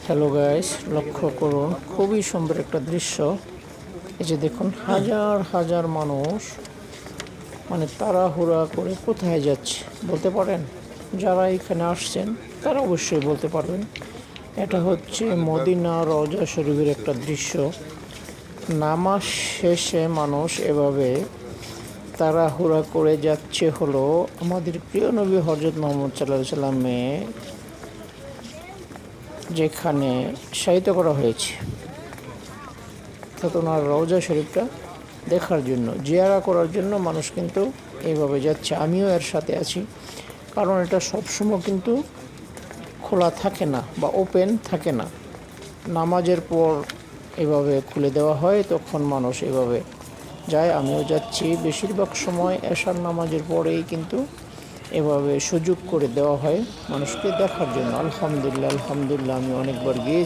Hello guys, লক্ষ্য করুন খুবই সুন্দর একটা দৃশ্য। এই যে দেখুন হাজার হাজার মানুষ মানে তাড়াহুড়া করে কোথায় যাচ্ছে বলতে পারেন? যারা এখানে আসছেন তারা অবশ্যই বলতে পারবেন। এটা হচ্ছে মদিনা রওজা শরীফের একটা দৃশ্য। নামাজ শেষে মানুষ এভাবে তাড়াহুড়া করে যাচ্ছে হলো আমাদের প্রিয় নবী হযরত মুহাম্মদ সাল্লাল্লাহু আলাইহি সাল্লামে যেখানে শায়িত করা হয়েছে, অর্থাৎ ওনার রওজা শরীফটা দেখার জন্য, জিয়ারা করার জন্য মানুষ কিন্তু এইভাবে যাচ্ছে। আমিও এর সাথে আছি, কারণ এটা সবসময় কিন্তু খোলা থাকে না বা ওপেন থাকে না। নামাজের পর এভাবে খুলে দেওয়া হয়, তখন মানুষ এভাবে যায়। আমিও যাচ্ছি, বেশিরভাগ সময় এশার নামাজের পরেই কিন্তু এভাবে সুযোগ করে দেওয়া হয় মানুষকে দেখার জন্য। আলহামদুলিল্লাহ আলহামদুলিল্লাহ, আমি অনেকবার গিয়েছি।